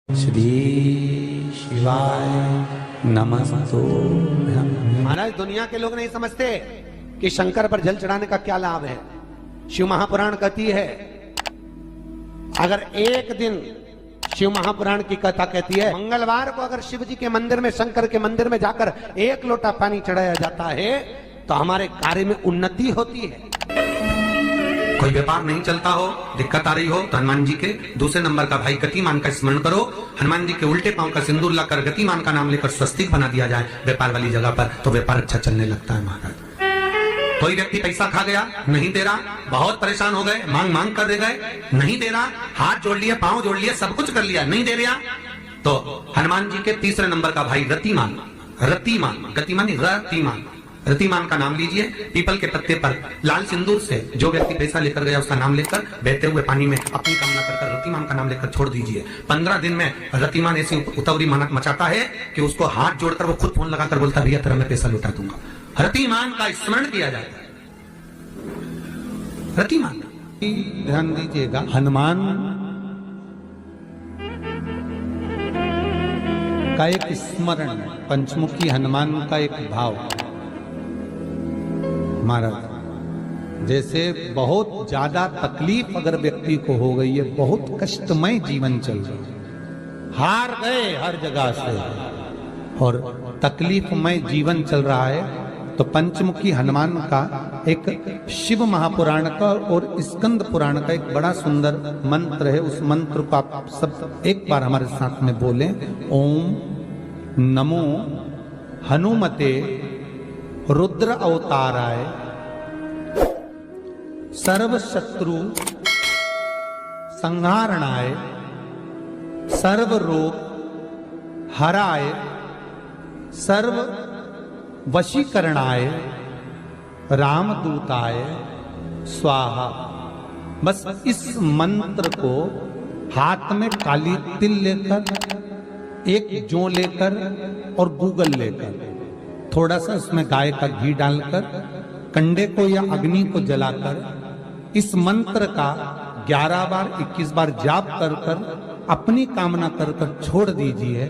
श्री शिवाय नमस्तु। महाराज, दुनिया के लोग नहीं समझते कि शंकर पर जल चढ़ाने का क्या लाभ है। शिव महापुराण कहती है, अगर एक दिन शिव महापुराण की कथा कहती है, मंगलवार को अगर शिव जी के मंदिर में, शंकर के मंदिर में जाकर एक लोटा पानी चढ़ाया जाता है तो हमारे कार्य में उन्नति होती है। कोई व्यापार नहीं चलता हो, दिक्कत आ रही हो, तो हनुमान जी के दूसरे नंबर का भाई गतिमान का स्मरण करो। हनुमान जी के उल्टे पांव का सिंदूर लाकर गतिमान का नाम लेकर स्वस्तिक बना दिया जाए व्यापार वाली जगह पर, तो व्यापार अच्छा चलने लगता है। महाराज, कोई व्यक्ति पैसा खा गया, नहीं दे रहा, बहुत परेशान हो गए, मांग मांग कर दे गए, नहीं दे रहा, हाथ जोड़ लिया, पांव जोड़ लिया, सब कुछ कर लिया, नहीं दे रहा, तो हनुमान जी के तीसरे नंबर का भाई रतिमान, रतिमान, गतिमान रतिमान, रतिमान का नाम लीजिए। पीपल के पत्ते पर लाल सिंदूर से जो व्यक्ति पैसा लेकर गया उसका नाम लेकर बहते हुए पानी में अपनी कामना कर रतिमान का नाम लेकर छोड़ दीजिए। 15 दिन में रतिमान ऐसी उतावली मचाता है कि उसको हाथ जोड़कर वो खुद फोन लगाकर बोलता, भैया तेरा मैं पैसा लौटा दूंगा। रतिमान का स्मरण किया जाता है। रतिमान, ध्यान दीजिएगा, हनुमान का एक स्मरण, पंचमुखी हनुमान का एक भाव। महाराज, जैसे बहुत ज्यादा तकलीफ अगर व्यक्ति को हो गई है, बहुत कष्टमय जीवन चल रहा है, हार गए हर जगह से और तकलीफमय जीवन चल रहा है, तो पंचमुखी हनुमान का एक शिव महापुराण का और स्कंद पुराण का एक बड़ा सुंदर मंत्र है। उस मंत्र को आप सब एक बार हमारे साथ में बोलें। ओम नमो हनुमते रुद्र अवताराय सर्व शत्रु संहारणाय सर्व रोग हराय सर्व वशीकरणाय रामदूताय स्वाहा। बस इस मंत्र को हाथ में काली तिल लेकर, एक जौ लेकर और गूगल लेकर, थोड़ा सा उसमें गाय का घी डालकर, कंडे को या अग्नि को जलाकर इस मंत्र का 11 बार 21 बार जाप कर कर अपनी कामना कर कर छोड़ दीजिए।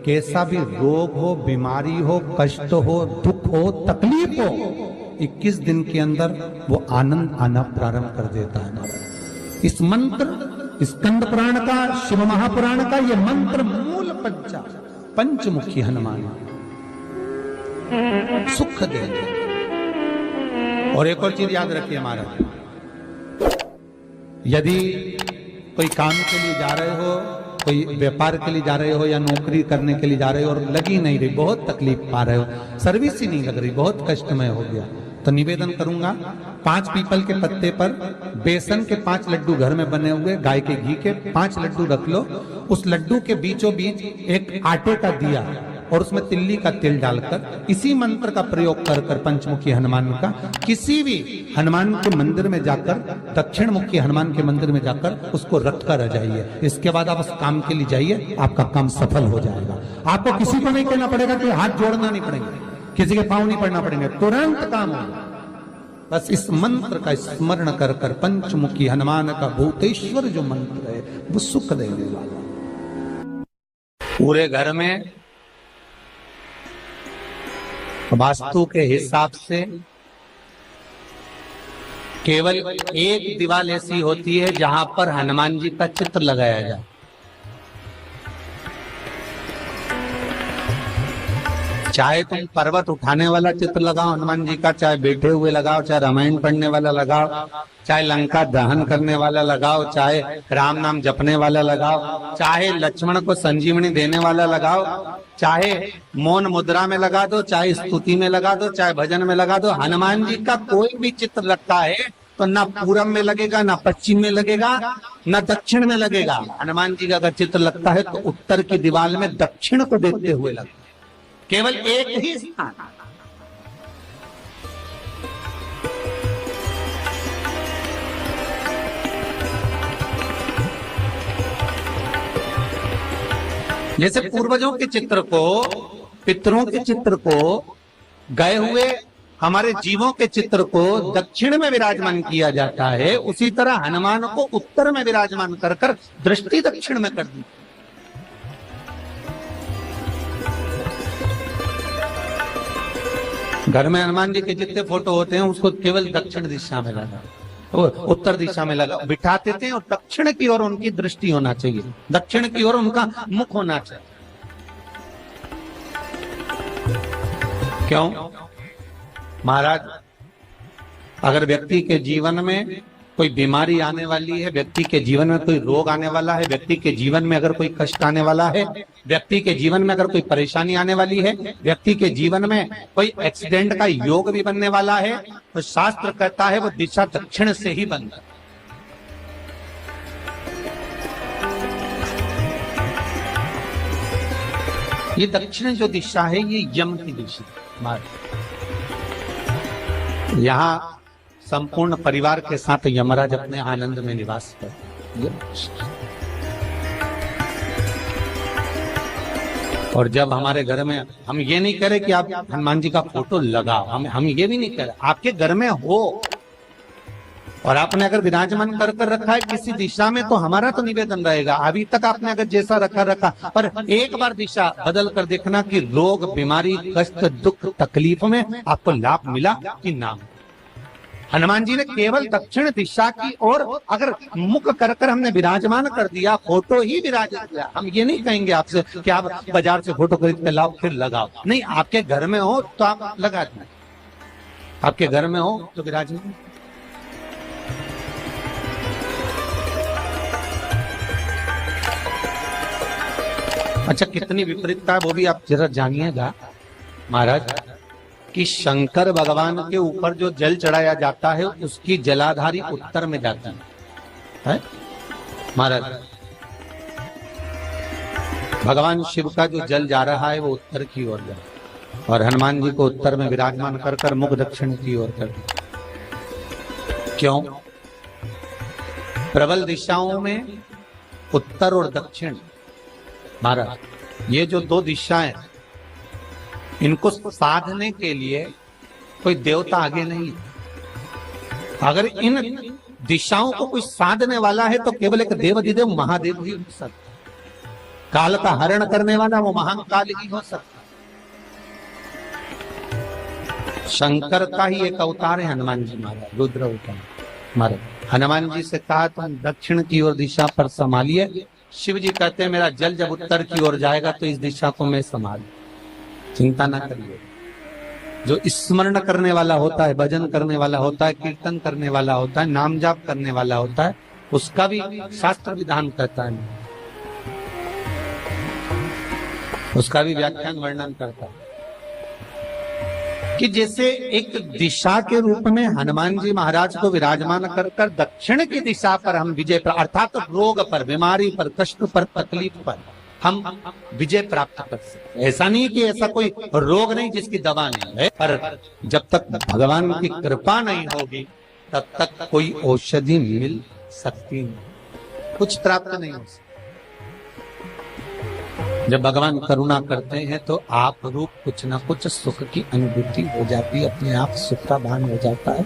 कैसा भी रोग हो, बीमारी हो, कष्ट हो, दुख हो, तकलीफ हो, 21 दिन के अंदर वो आनंद आना प्रारंभ कर देता है। इस मंत्र, स्कंद पुराण का, शिव महापुराण का ये मंत्र मूल पंचमुखी हनुमान सुख दे। और एक और चीज याद रखिए महाराज, यदि कोई काम के लिए जा रहे हो, कोई व्यापार के लिए जा रहे हो या नौकरी करने के लिए जा रहे हो और लगी नहीं रही, बहुत तकलीफ पा रहे हो, सर्विस ही नहीं लग रही, बहुत कष्टमय हो गया, तो निवेदन करूंगा 5 पीपल के पत्ते पर बेसन के 5 लड्डू घर में बने हुए, गाय के घी के 5 लड्डू रख लो। उस लड्डू के बीचों बीच एक आटे का दिया और उसमें तिल्ली का तेल डालकर इसी मंत्र का प्रयोग कर कर पंचमुखी हनुमान का किसी भी हनुमान के मंदिर में जाकर, दक्षिण मुखी हनुमान के मंदिर में जाकर उसको रख कर आ जाइए। इसके बाद आप उस काम के लिए जाइए, आपका काम सफल हो जाएगा। आपको किसी को नहीं कहना पड़ेगा कि हाथ जोड़ना नहीं पड़ेगा, किसी के पांव नहीं पड़ना पड़ेंगे, तुरंत काम होगा। बस इस मंत्र का स्मरण कर कर पंचमुखी हनुमान का भूतेश्वर जो मंत्र है वो सुख देने वाला। पूरे घर में वास्तु के हिसाब से केवल एक दीवार ऐसी होती है जहां पर हनुमान जी का चित्र लगाया जाए। चाहे तुम पर्वत उठाने वाला चित्र लगाओ हनुमान जी का, चाहे बैठे हुए लगाओ, चाहे रामायण पढ़ने वाला लगाओ, चाहे लंका दहन करने वाला लगाओ, चाहे राम नाम जपने वाला लगाओ, चाहे लक्ष्मण को संजीवनी देने वाला लगाओ, चाहे मौन मुद्रा में लगा दो, चाहे स्तुति में लगा दो, चाहे भजन में लगा दो। हनुमान जी का कोई भी चित्र लगता है तो ना पूरब में लगेगा, ना पश्चिम में लगेगा, ना दक्षिण में लगेगा। हनुमान जी का अगर चित्र लगता है तो उत्तर की दीवार में दक्षिण को देखते हुए लगता है, केवल एक ही स्थान। जैसे पूर्वजों के चित्र को, पितरों के चित्र को, गए हुए हमारे जीवों के चित्र को दक्षिण में विराजमान किया जाता है, उसी तरह हनुमान को उत्तर में विराजमान कर कर दृष्टि दक्षिण में कर दी। घर में हनुमान जी के जितने फोटो होते हैं उसको केवल दक्षिण दिशा में लगा, वो उत्तर दिशा में लगा बिठाते थे, और दक्षिण की ओर उनकी दृष्टि होना चाहिए, दक्षिण की ओर उनका मुख होना चाहिए। क्यों? महाराज, अगर व्यक्ति के जीवन में कोई बीमारी आने वाली है, व्यक्ति के जीवन में कोई रोग आने वाला है, व्यक्ति के जीवन में अगर कोई कष्ट आने वाला है, व्यक्ति के जीवन में अगर कोई परेशानी आने वाली है, व्यक्ति के जीवन में कोई एक्सीडेंट का योग भी बनने वाला है, तो शास्त्र कहता है वो दिशा दक्षिण से ही बनता है। ये दक्षिण जो दिशा है ये यम की दिशा। यहाँ संपूर्ण परिवार के साथ यमराज अपने आनंद में निवास करते। और जब हमारे घर में, हम ये नहीं कह रहे कि आप हनुमान जी का फोटो लगाओ, हम ये भी नहीं कह रहे, आपके घर में हो और आपने अगर विराजमान कर रखा है किसी दिशा में, तो हमारा तो निवेदन रहेगा, अभी तक आपने अगर जैसा रखा, पर एक बार दिशा बदल कर देखना कि रोग, बीमारी, कष्ट, दुख, तकलीफ में आपको लाभ मिला कि ना। हनुमान जी ने केवल दक्षिण दिशा की ओर अगर मुख कर हमने विराजमान कर दिया, फोटो ही विराजित किया। हम ये नहीं कहेंगे आपसे कि आप बाजार से फोटो खरीद के लाओ फिर लगाओ, नहीं, आपके घर में हो तो आप लगा दें, आपके घर में हो तो विराजमान। अच्छा, कितनी विपरीतता है वो भी आप जरा जानिएगा महाराज, कि शंकर भगवान के ऊपर जो जल चढ़ाया जाता है उसकी जलाधारी उत्तर में जाती है महाराज। भगवान शिव का जो जल जा रहा है वो उत्तर की ओर जा, और हनुमान जी को उत्तर में विराजमान कर मुख दक्षिण की ओर कर दिया। क्यों? प्रबल दिशाओं में उत्तर और दक्षिण महाराज, ये जो दो दिशाएं, इनको साधने के लिए कोई देवता आगे नहीं। अगर इन दिशाओं को कोई साधने वाला है तो केवल एक देवाधिदेव महादेव ही हो सकता। काल का हरण करने वाला वो महान काल ही हो सकता। शंकर का ही एक अवतार है हनुमान जी महाराज, रुद्र अवतार महाराज। हनुमान जी से कहा तुम दक्षिण की ओर दिशा पर संभालिए, शिव जी कहते हैं मेरा जल जब उत्तर की ओर जाएगा तो इस दिशा को मैं संभाल, चिंता ना करिए। जो स्मरण करने वाला होता है, भजन करने वाला होता है, कीर्तन करने वाला होता है, नाम जाप करने वाला होता है, उसका भी शास्त्र विधान कहता है, उसका भी व्याख्यान वर्णन करता है कि जैसे एक दिशा के रूप में हनुमान जी महाराज को विराजमान कर दक्षिण की दिशा पर हम विजय पर, अर्थात रोग पर, बीमारी पर, कष्ट पर, तकलीफ पर हम विजय प्राप्त कर सकते। ऐसा नहीं कि ऐसा कोई रोग नहीं जिसकी दवा नहीं है, पर जब तक भगवान की कृपा नहीं होगी तब तक कोई औषधि मिल सकती नहीं, कुछ प्राप्त नहीं हो सकता। जब भगवान करुणा करते हैं तो आप रूप कुछ ना कुछ सुख की अनुभूति हो जाती है, अपने आप सुख का भान हो जाता है।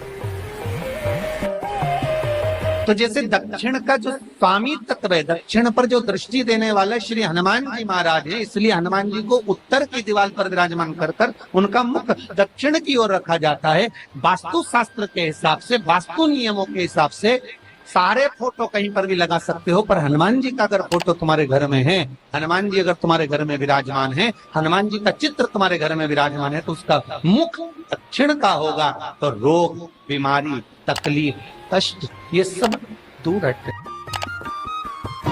तो जैसे दक्षिण का जो स्वामी तत्व है, दक्षिण पर जो दृष्टि देने वाला श्री हनुमान जी महाराज है, इसलिए हनुमान जी को उत्तर की दीवार पर विराजमान कर उनका मुख दक्षिण की ओर रखा जाता है। वास्तु शास्त्र के हिसाब से, वास्तु नियमों के हिसाब से सारे फोटो कहीं पर भी लगा सकते हो, पर हनुमान जी का अगर फोटो तुम्हारे घर में है, हनुमान जी अगर तुम्हारे घर में विराजमान है, हनुमान जी का चित्र तुम्हारे घर में विराजमान है, तो उसका मुख दक्षिण का होगा, तो रोग, बीमारी, तकलीफ, कष्ट ये सब दूर हटे।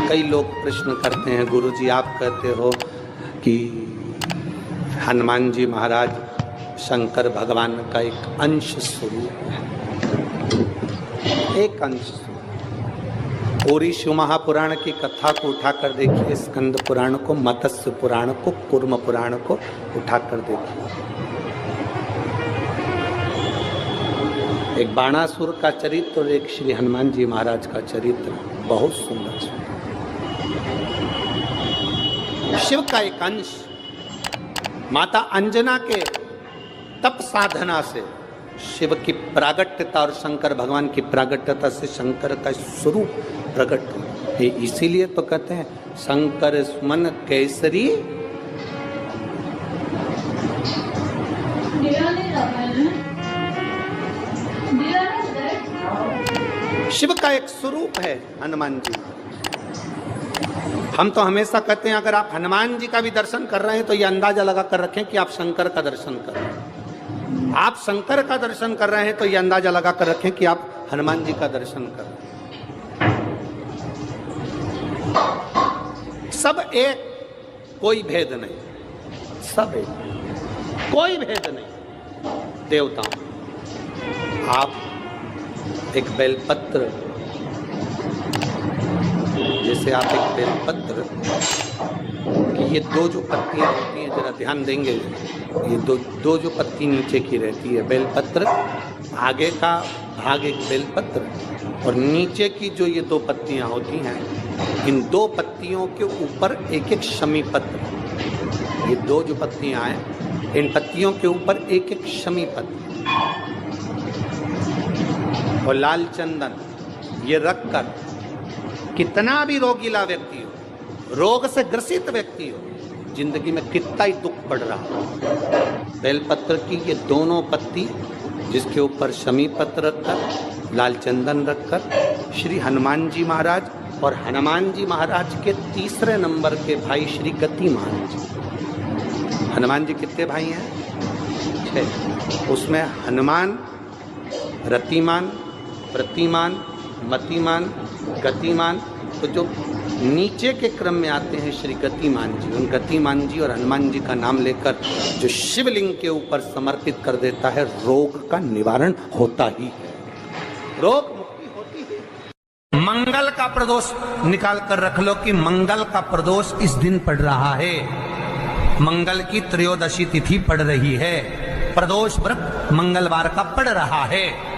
कई लोग प्रश्न करते हैं, गुरुजी आप कहते हो कि हनुमान जी महाराज शंकर भगवान का एक अंश स्वरूप है, एक अंश। पूरी शिव महापुराण की कथा को उठाकर देखिए, स्कंद पुराण को, मत्स्य पुराण को, कूर्म पुराण को उठाकर देखिए। एक बाणासुर का चरित्र और एक श्री हनुमान जी महाराज का चरित्र बहुत सुंदर। शिव का एक अंश माता अंजना के तप साधना से शिव की प्रागट्यता और शंकर भगवान की प्रागट्यता से शंकर का स्वरूप प्रकट हो। इसीलिए तो कहते हैं शंकर सुमन केसरी शिव का एक स्वरूप है हनुमान जी। हम तो हमेशा कहते हैं अगर आप हनुमान जी का भी दर्शन कर रहे हैं तो ये अंदाजा लगा कर रखें कि आप शंकर का दर्शन कर रहे हैं। आप शंकर का दर्शन कर रहे हैं तो ये अंदाजा लगा कर रखें कि आप हनुमान जी का दर्शन कर रहे हैं। सब एक, कोई भेद नहीं, सब एक, कोई भेद नहीं। देवताओं, आप एक बेलपत्र, जैसे आप एक बेलपत्र कि ये दो जो पत्तियां होती हैं, जरा ध्यान देंगे, ये दो जो पत्ती नीचे की रहती है बेलपत्र, आगे का भाग एक बेलपत्र और नीचे की जो ये दो पत्तियां होती हैं, इन दो पत्तियों के ऊपर एक एक शमी पत्र। ये दो जो पत्तियां हैं, इन पत्तियों के ऊपर एक एक शमी पत्र और लाल चंदन ये रखकर कितना भी रोगीला व्यक्ति हो, रोग से ग्रसित व्यक्ति हो, जिंदगी में कितना ही दुख पड़ रहा हो, बेलपत्र की ये दोनों पत्ती जिसके ऊपर शमी पत्र रखकर, लाल चंदन रखकर श्री हनुमान जी महाराज और हनुमान जी महाराज के तीसरे नंबर के भाई श्री गतिमान जी। हनुमान जी कितने भाई हैं? 6। उसमें हनुमान, रतिमान, प्रतिमान, मतिमान, गतिमान, तो जो नीचे के क्रम में आते हैं श्री गतिमान जी, उन गतिमान जी और हनुमान जी का नाम लेकर जो शिवलिंग के ऊपर समर्पित कर देता है, रोग का निवारण होता ही है, रोग मुक्ति होती है। मंगल का प्रदोष निकाल कर रख लो कि मंगल का प्रदोष इस दिन पड़ रहा है, मंगल की त्रयोदशी तिथि पड़ रही है, प्रदोष व्रत मंगलवार का पड़ रहा है।